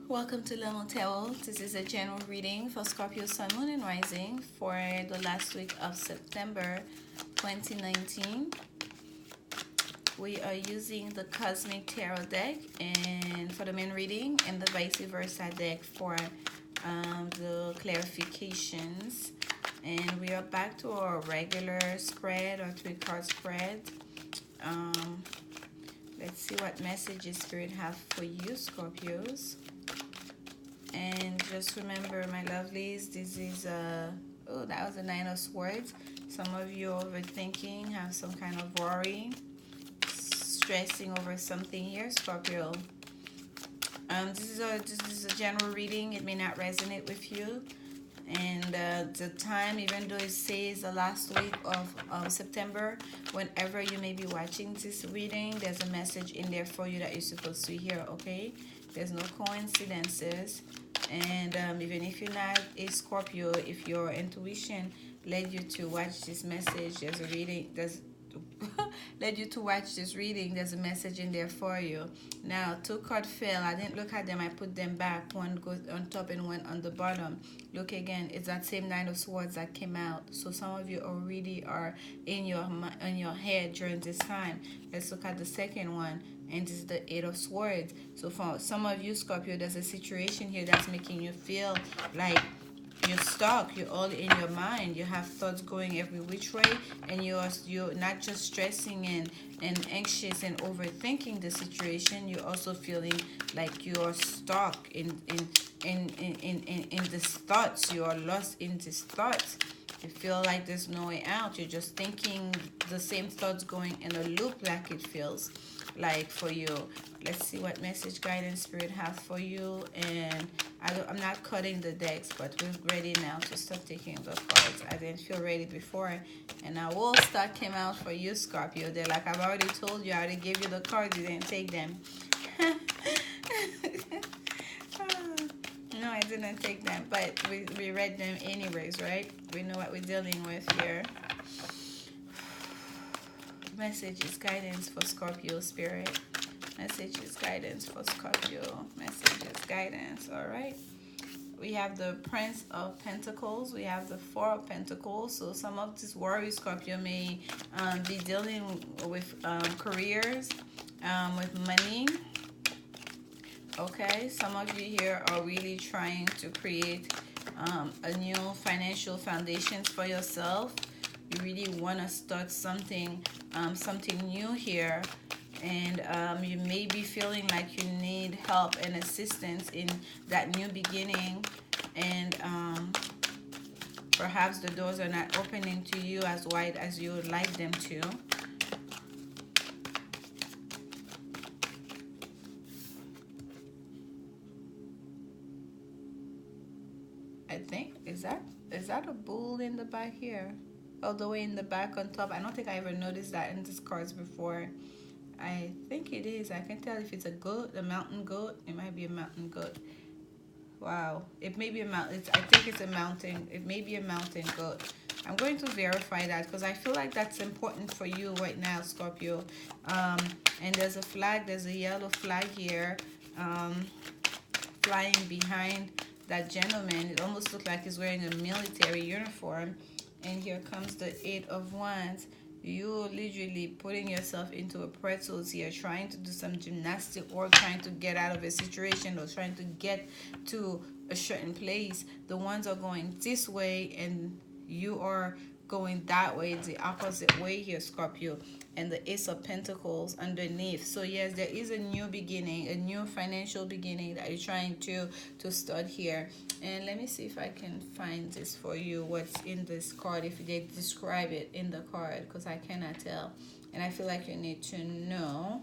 Welcome to Lanmoutarot. This is a general reading for Scorpio, Sun, Moon, and Rising for the last week of September 2019. We are using the Cosmic Tarot deck and for the main reading and the VirtueViceVersa deck for the clarifications. And we are back to our regular spread or 3-card spread. Let's see what messages Spirit have for you, Scorpios. And just remember, my lovelies, this is oh, that was a 9 of Swords. Some of you overthinking, have some kind of worry, stressing over something here, Scorpio. This is a general reading. It may not resonate with you. And the time, even though it says the last week of September, whenever you may be watching this reading, there's a message in there for you that you're supposed to hear, okay? There's no coincidences. And even if you're not a Scorpio, if your intuition led you to watch this message, there's a reading, led you to watch this reading, there's a message in there for you. Now, 2 cards fell. I didn't look at them. I put them back. One goes on top and one on the bottom. Look again. It's that same 9 of Swords that came out. So some of you already are in your head during this time. Let's look at the second one. And this is the 8 of Swords. So for some of you, Scorpio, there's a situation here that's making you feel like you're stuck. You're all in your mind. You have thoughts going every which way, and you're not just stressing and anxious and overthinking the situation. You're also feeling like you're stuck in these thoughts. You are lost in these thoughts. You feel like there's no way out. You're just thinking the same thoughts going in a loop, like it feels like for you. Let's see what message guidance Spirit has for you. And I'm not cutting the decks, but we're ready now to start taking the cards. I didn't feel ready before, and now all stuff came out for you, Scorpio. They're like, I've already told you, I already gave you the cards, you didn't take them. No, I didn't take them, but we read them anyways, right? We know what we're dealing with here. Messages, guidance for Scorpio, Spirit. Messages, guidance for Scorpio. Messages, guidance. All right. We have the Prince of Pentacles. We have the 4 of Pentacles. So some of this worry, Scorpio, may be dealing with careers, with money. Okay. Some of you here are really trying to create a new financial foundations for yourself. You really want to start something new here, and you may be feeling like you need help and assistance in that new beginning, and perhaps the doors are not opening to you as wide as you would like them to. I think, is that a bull in the back here? All the way in the back on top. I don't think I ever noticed that in these cards before. I think it is. I can tell if it's a goat, a mountain goat. It might be a mountain goat. Wow. It may be a mountain. I think it's a mountain. It may be a mountain goat. I'm going to verify that because I feel like that's important for you right now, Scorpio. And there's a flag. There's a yellow flag here flying behind that gentleman. It almost looks like he's wearing a military uniform. And here comes the 8 of Wands. You're literally putting yourself into a pretzels here, trying to do some gymnastic work, trying to get out of a situation or trying to get to a certain place. The ones are going this way and you are going that way, the opposite way here, Scorpio. And the Ace of Pentacles underneath. So yes, there is a new beginning, a new financial beginning that you're trying to start here. And let me see if I can find this for you, what's in this card, if they describe it in the card, because I cannot tell. And I feel like you need to know.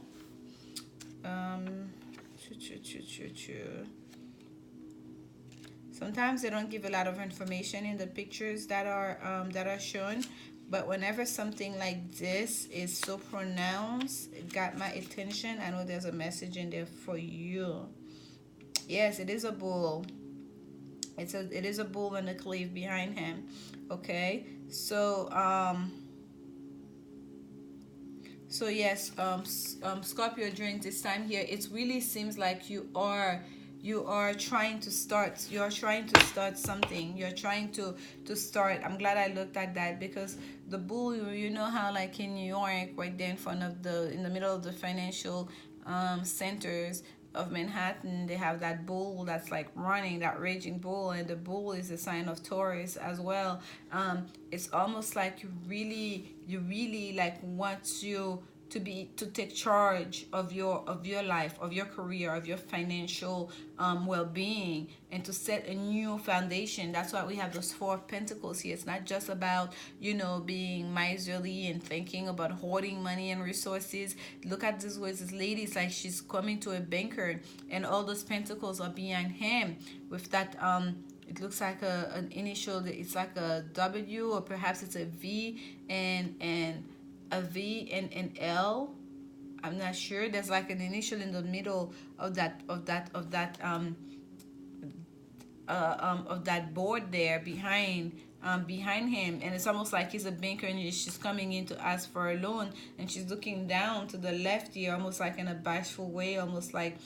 Sometimes they don't give a lot of information in the pictures that are shown. But whenever something like this is so pronounced, it got my attention. I know there's a message in there for you. Yes, it is a bull. It is a bull and a cleave behind him. Okay, so yes, Scorpio, during this time here, it really seems like you are you are trying to start. You're trying to start something. You're trying to start. I'm glad I looked at that, because the bull, you know how like in New York, right there in front of in the middle of the financial centers of Manhattan, they have that bull that's like running, that raging bull, and the bull is a sign of Taurus as well. It's almost like you really like want you to take charge of your life, of your career, of your financial well-being, and to set a new foundation. That's why we have those 4 of Pentacles here. It's not just about, you know, being miserly and thinking about hoarding money and resources. Look at this way, this lady is like she's coming to a banker, and all those pentacles are behind him with that it looks like an initial. It's like a W, or perhaps it's a V and a V and an L. I'm not sure. There's like an initial in the middle of that board there behind him, and it's almost like he's a banker, and she's coming in to ask for a loan, and she's looking down to the left here, almost like in a bashful way, almost like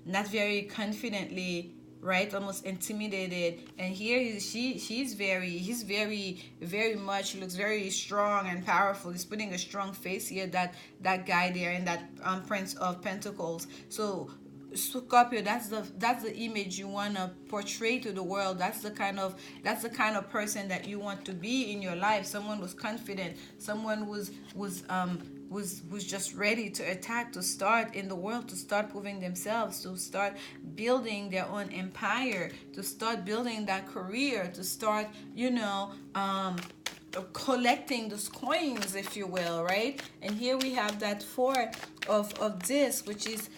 not very confidently, right, almost intimidated. And here he's very much looks very strong and powerful. He's putting a strong face here, that guy there in that Prince of Pentacles. So Scorpio, that's the image you want to portray to the world. That's the kind of person that you want to be in your life. Someone who's confident, someone who's just ready to attack, to start in the world, to start proving themselves, to start building their own empire, to start building that career, to start, you know, collecting those coins, if you will, right? And here we have that 4 of this, which is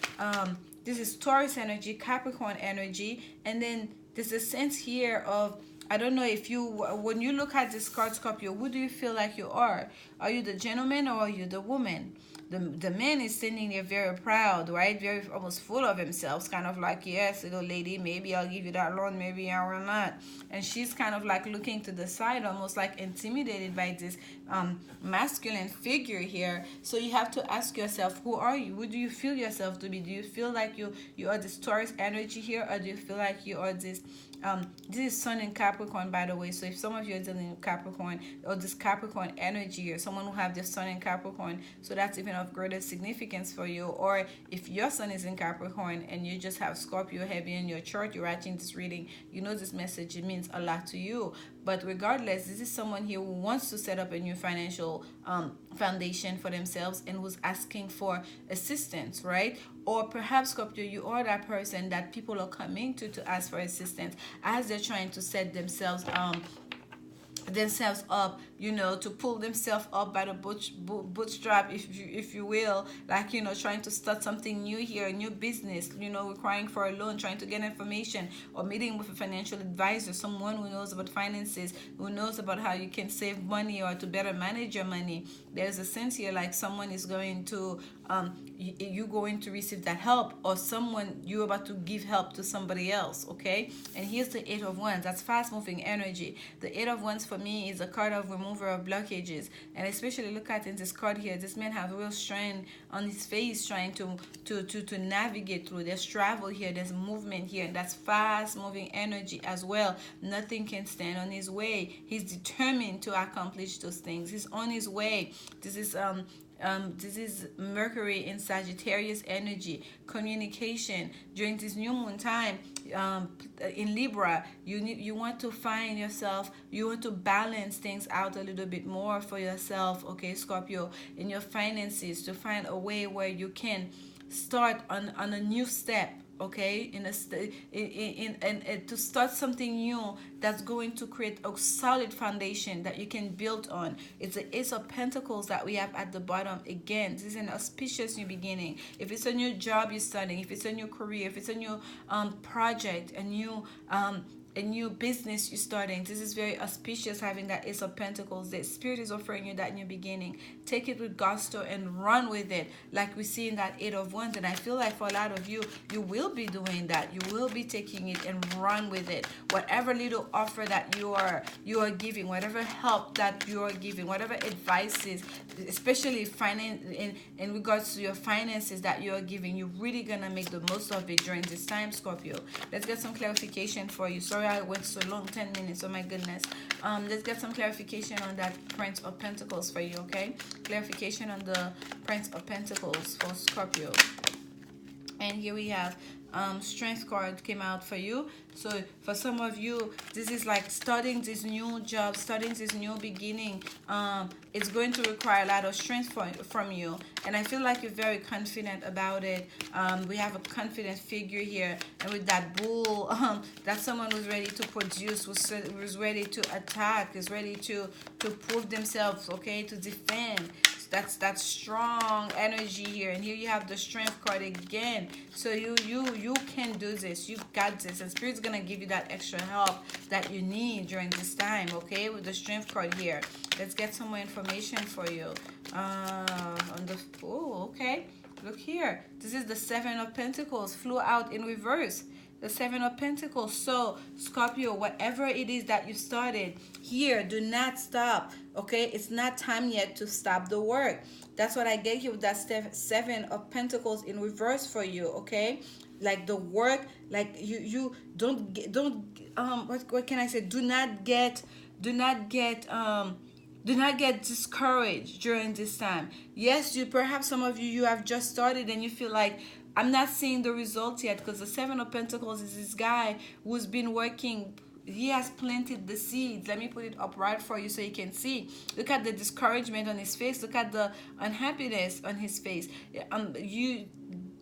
this is Taurus energy, Capricorn energy, and then there's a sense here of, I don't know if you, when you look at this card, Scorpio, who do you feel like you are? Are you the gentleman or are you the woman? The man is standing there very proud, right? Very almost full of himself, kind of like, yes, little lady, maybe I'll give you that loan, maybe I will not. And she's kind of like looking to the side, almost like intimidated by this masculine figure here. So you have to ask yourself, who are you? Who do you feel yourself to be? Do you feel like you are this Taurus energy here, or do you feel like you are this this is Sun in Capricorn, by the way. So if some of you are dealing with Capricorn, or this Capricorn energy, or someone who have this Sun in Capricorn, so that's even of greater significance for you. Or if your Sun is in Capricorn and you just have Scorpio heavy in your chart, you're watching this reading, you know this message, it means a lot to you. But regardless, this is someone here who wants to set up a new financial foundation for themselves, and who's asking for assistance, right? Or perhaps, Scorpio, you are that person that people are coming to ask for assistance as they're trying to set themselves up, you know, to pull themselves up by the bootstrap, if you will, like, you know, trying to start something new here, a new business, you know, requiring for a loan, trying to get information, or meeting with a financial advisor, someone who knows about finances, who knows about how you can save money or to better manage your money. There's a sense here like someone is going to you're going to receive that help, or someone, you're about to give help to somebody else, okay? And here's the 8 of Wands. That's fast moving energy. The 8 of Wands for me is a card of remover of blockages, and especially look at in this card here, this man has real strain on his face, trying to navigate through. There's travel here, there's movement here, and that's fast moving energy as well. Nothing can stand on his way. He's determined to accomplish those things. He's on his way. This is Mercury in Sagittarius energy, communication during this new moon time. In Libra, you want to find yourself, you want to balance things out a little bit more for yourself, okay, Scorpio, in your finances, to find a way where you can start on a new step, okay, to start something new that's going to create a solid foundation that you can build on. It's the Ace of Pentacles that we have at the bottom. Again, this is an auspicious new beginning. If it's a new job you're starting, if it's a new career, if it's a new project, a new new business you're starting. This is very auspicious, having that Ace of Pentacles. The Spirit is offering you that new beginning. Take it with gusto and run with it, like we see in that Eight of Wands. And I feel like for a lot of you, you will be doing that. You will be taking it and run with it. Whatever little offer that you are giving, whatever help that you are giving, whatever advice is, especially finance in regards to your finances that you are giving, you're really gonna make the most of it during this time, Scorpio. Let's get some clarification for you. Sorry I went so long, 10 minutes. Oh my goodness. Let's get some clarification on that Prince of Pentacles for you, okay? Clarification on the Prince of Pentacles for Scorpio. And here we have Strength card came out for you. So for some of you, this is like starting this new job, starting this new beginning. It's going to require a lot of strength from you, and I feel like you're very confident about it. We have a confident figure here, and with that bull, that's someone who's ready to produce, was ready to attack, is ready to prove themselves, okay, to defend. That's that strong energy here. And here you have the Strength card again. So you can do this. You got this, and Spirit's gonna give you that extra help that you need during this time, okay, with the Strength card here. Let's get some more information for you on the okay, look here. This is the Seven of Pentacles, flew out in reverse. The Seven of Pentacles. So Scorpio, whatever it is that you started here, do not stop, okay? It's not time yet to stop the work. That's what I get here with that Seven of Pentacles in reverse for you, okay? Like the work, like you don't what can I say? Do not get discouraged during this time. Yes, perhaps some of you have just started and you feel like, I'm not seeing the results yet, because the Seven of Pentacles is this guy who's been working. He has planted the seeds. Let me put it upright for you so you can see. Look at the discouragement on his face. Look at the unhappiness on his face.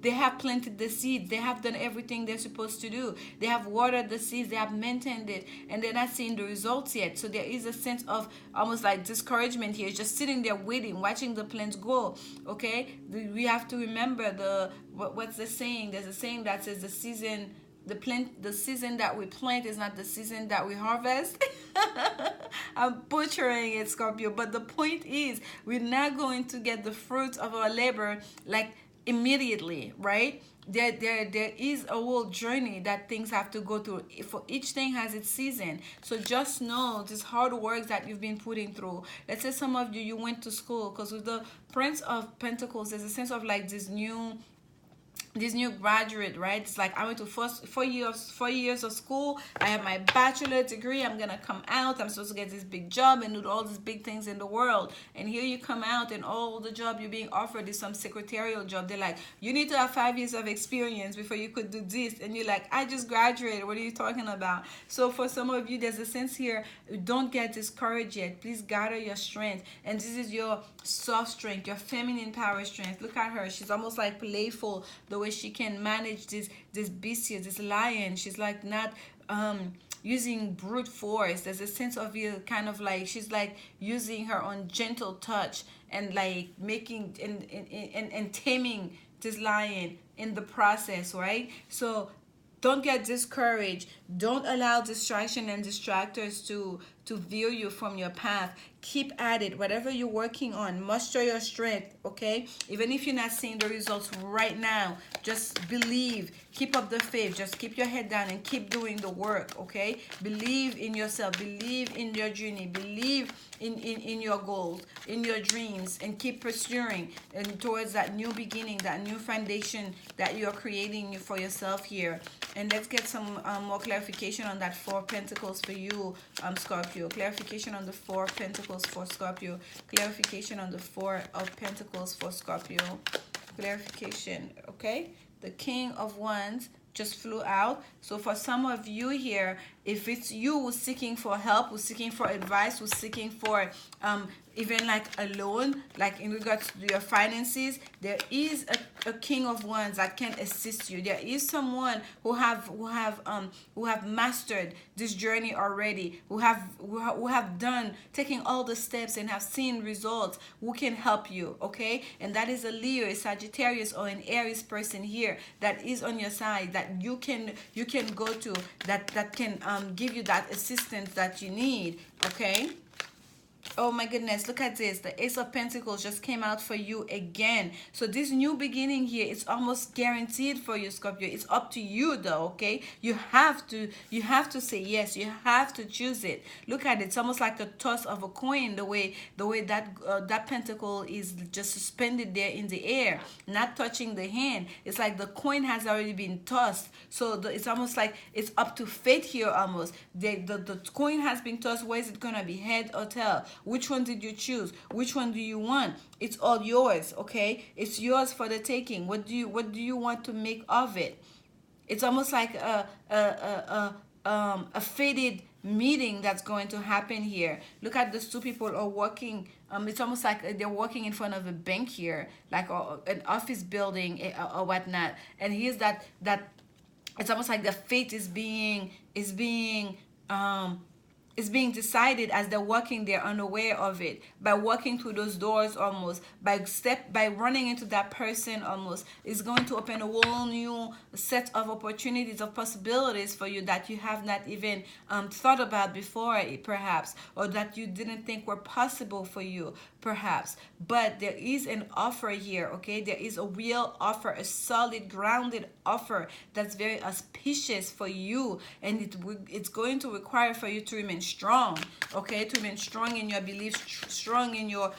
They have planted the seeds. They have done everything they're supposed to do. They have watered the seeds. They have maintained it. And they're not seeing the results yet. So there is a sense of almost like discouragement here. Just sitting there waiting, watching the plants grow. Okay? We have to remember what's the saying? There's a saying that says the season that we plant is not the season that we harvest. I'm butchering it, Scorpio. But the point is, we're not going to get the fruits of our labor like immediately, right? There is a whole journey that things have to go through. For each thing has its season. So just know this hard work that you've been putting through. Let's say some of you went to school, because with the Prince of Pentacles, there's a sense of like this new graduate, right? It's like I went to 4 years of school. I have my bachelor degree. I'm gonna come out. I'm supposed to get this big job and do all these big things in the world. And here you come out, and all the job you're being offered is some secretarial job. They're like, you need to have 5 years of experience before you could do this. And you're like, I just graduated. What are you talking about? So for some of you, there's a sense here. Don't get discouraged yet. Please gather your strength. And this is your soft strength, your feminine power strength. Look at her. She's almost like playful, the way she can manage this beast here, this lion. She's like not using brute force. There's a sense of you kind of like she's like using her own gentle touch and like making and taming this lion in the process, right? So don't get discouraged. Don't allow distraction and distractors to veer you from your path. Keep at it. Whatever you're working on, muster your strength, okay? Even if you're not seeing the results right now, just believe. Keep up the faith. Just keep your head down and keep doing the work, okay? Believe in yourself. Believe in your journey. Believe in your goals, in your dreams, and keep pursuing and towards that new beginning, that new foundation that you're creating for yourself here. And let's get some more clarification on that Four of Pentacles for you, Scorpio. Clarification on the Four of Pentacles for Scorpio. Clarification on the Four of Pentacles for Scorpio. Clarification, okay? The King of Wands just flew out. So for some of you here, if it's you who's seeking for help, who's seeking for advice, who's seeking for even like a loan, like in regards to your finances, there is a King of Wands that can assist you. There is someone who have mastered this journey already, who have done taking all the steps and have seen results, who can help you, okay? And that is a Leo, a Sagittarius, or an Aries person here that is on your side, that you can go to, that can give you that assistance that you need, okay? Oh my goodness, look at this. The Ace of Pentacles just came out for you again. So this new beginning here, it's almost guaranteed for you, Scorpio. It's up to you though, okay? You have to say yes. You have to choose it. Look at it. It's almost like the toss of a coin, the way that that pentacle is just suspended there in the air, not touching the hand. It's like the coin has already been tossed. So it's almost like it's up to fate here almost. The coin has been tossed. Where is it going to be? Head or tail? Which one did you choose? Which one do you want? It's all yours, okay? It's yours for the taking. What do you want to make of it? It's almost like a fated meeting that's going to happen here. Look at those two people are walking. It's almost like they're walking in front of a bank here, like an office building or whatnot. And here's that it's almost like the fate is being decided as they're walking there, unaware of it, by walking through those doors almost, by running into that person almost. Is going to open a whole new set of opportunities, of possibilities for you that you have not even thought about before, perhaps, or that you didn't think were possible for you, perhaps. But there is an offer here, okay? There is a real offer, a solid, grounded offer that's very auspicious for you, and it's going to require for you to remain strong, okay? To remain strong in your beliefs, strong in your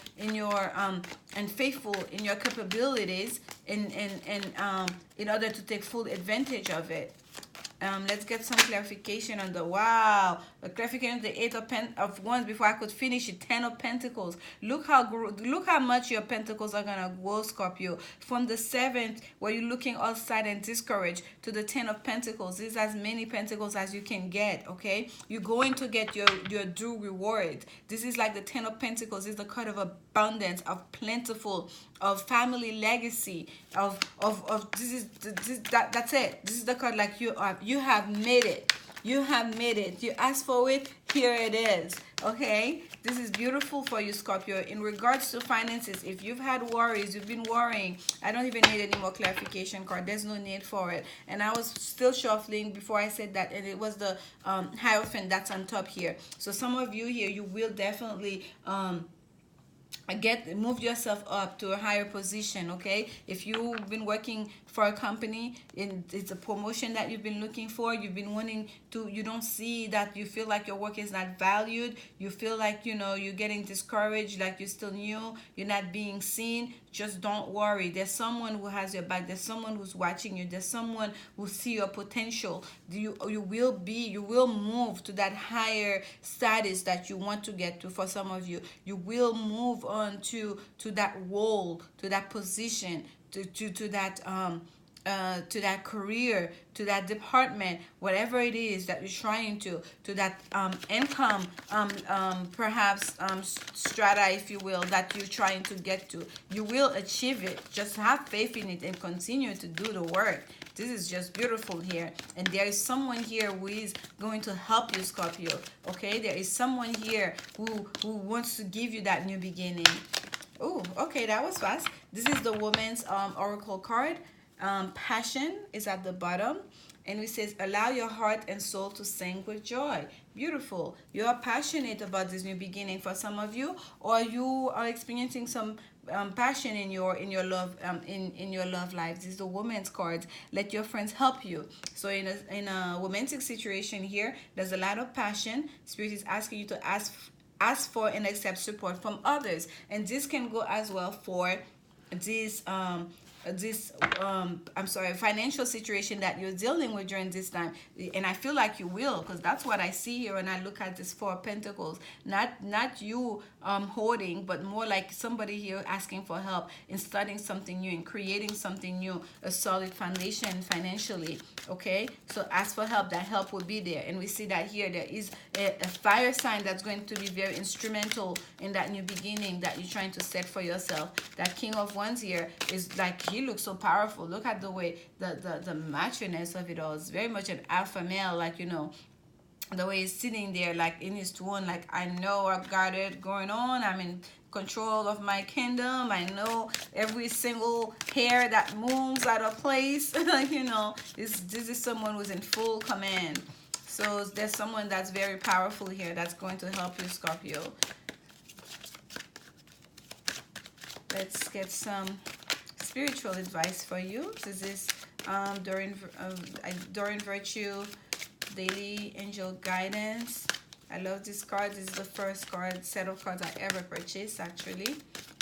and faithful in your capabilities, in order to take full advantage of it. Let's get some clarification on the a clarification of the Eight of Wands before I could finish it. 10 of Pentacles. Look how much your pentacles are gonna grow, Scorpio. From the 7th, where you're looking outside and discouraged, to the 10 of Pentacles. This is as many pentacles as you can get, okay? You're going to get your due reward. This is like the 10 of Pentacles. This is the card of abundance, of plentiful, of family legacy, that's it. This is the card like you have made it. You have made it. You asked for it. Here it is. Okay? This is beautiful for you, Scorpio. In regards to finances, if you've had worries, you've been worrying, I don't even need any more clarification card. There's no need for it. And I was still shuffling before I said that, and it was the Hierophant that's on top here. So some of you here, you will definitely move yourself up to a higher position, okay? If you've been working for a company and it's a promotion that you've been looking for, you've been wanting to, you don't see that, you feel like your work is not valued, you feel like, you're getting discouraged, like you're still new, you're not being seen, just don't worry. There's someone who has your back. There's someone who's watching you. There's someone who see your potential. You will move to that higher status that you want to get to. For some of you, you will move on to that role, to that position, to that career, to that department, whatever it is that you're trying to that income, perhaps strata, if you will, that you're trying to get to. You will achieve it. Just have faith in it and continue to do the work. This is just beautiful here. And there is someone here who is going to help you, Scorpio. Okay? There is someone here who wants to give you that new beginning. Oh, okay, that was fast. This is the Woman's Oracle card. Passion is at the bottom, and it says, allow your heart and soul to sing with joy. Beautiful. You are passionate about this new beginning for some of you, or you are experiencing some passion in your love in your love life. This is the Woman's card. Let your friends help you. So in a romantic situation here, there's a lot of passion. Spirit is asking you to ask for and accept support from others, and this can go as well for this financial situation that you're dealing with during this time. And I feel like you will, because that's what I see here when I look at this Four of Pentacles. Not you hoarding, but more like somebody here asking for help in starting something new and creating something new, a solid foundation financially. Okay, so ask for help. That help will be there. And we see that here there is a fire sign that's going to be very instrumental in that new beginning that you're trying to set for yourself. That King of Wands here is like, he looks so powerful. Look at the way the maturity of it all. It's very much an alpha male, like, the way he's sitting there, like in his throne, like, I know I got it going on. I'm in control of my kingdom. I know every single hair that moves out of place. This is someone who's in full command. So there's someone that's very powerful here that's going to help you, Scorpio. Let's get some spiritual advice for you. This is Doreen Virtue Daily Angel Guidance. I love this card. This is the first set of cards I ever purchased, actually.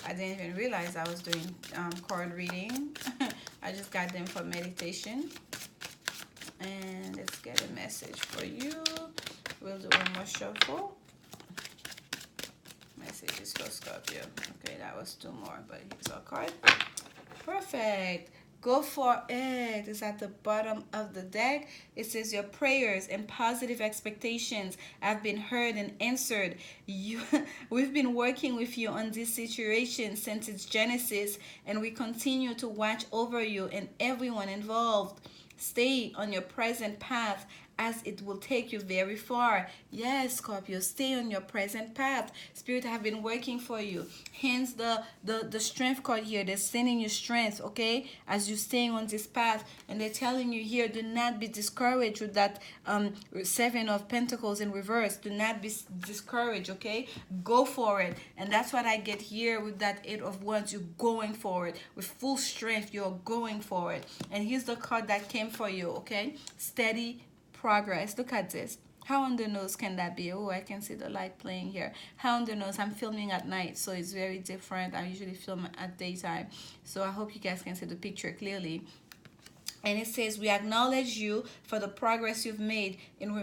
I didn't even realize I was doing card reading. I just got them for meditation. And let's get a message for you. We'll do one more shuffle. Messages for Scorpio. Okay, that was 2 more, but here's our card. Perfect. Go for it. It's at the bottom of the deck. It says your prayers and positive expectations have been heard and answered. We've been working with you on this situation since its genesis, and we continue to watch over you and everyone involved. Stay on your present path as it will take you very far. Yes, Scorpio, stay on your present path. Spirit have been working for you. Hence the strength card here. They're sending you strength, okay, as you're staying on this path. And they're telling you here, do not be discouraged with that 7 of Pentacles in reverse. Do not be discouraged, okay? Go for it. And that's what I get here with that 8 of Wands. You're going for it. With full strength, you're going for it. And here's the card that came for you, okay? Steady progress. Look at this. How on the nose can that be? Oh, I can see the light playing here. How on the nose? I'm filming at night, so it's very different. I usually film at daytime, so I hope you guys can see the picture clearly. And it says, we acknowledge you for the progress you've made in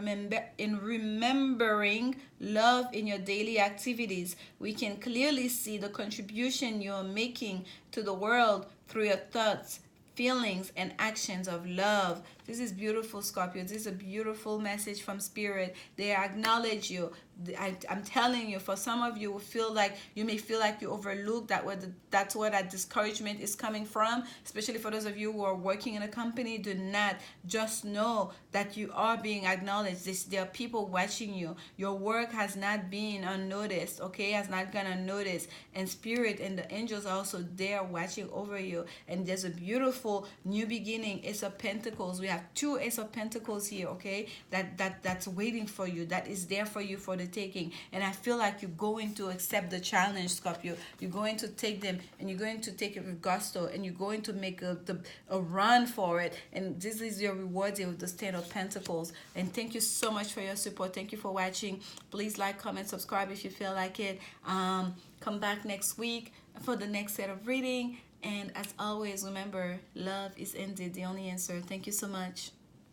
remembering love in your daily activities. We can clearly see the contribution you're making to the world through your thoughts, feelings, and actions of love. This is beautiful, Scorpio. This is a beautiful message from Spirit. They acknowledge you. I'm telling you, for some of you, you may feel like you overlooked that's where that discouragement is coming from. Especially for those of you who are working in a company, do not. Just know that you are being acknowledged. There are people watching you. Your work has not been unnoticed, okay? Has not gone unnoticed. And Spirit and the angels are also there watching over you. And there's a beautiful new beginning. Ace of Pentacles. We have 2 Ace of Pentacles here, okay? That's waiting for you. That is there for you for the taking. And I feel like you're going to accept the challenge, Scorpio. You're going to take them, and you're going to take it with gusto, and you're going to make a run for it. And this is your reward here with the 10 of Pentacles. And thank you so much for your support. Thank you for watching. Please like, comment, subscribe if you feel like it. Come back next week for the next set of reading. And as always, remember, love is indeed the only answer. Thank you so much.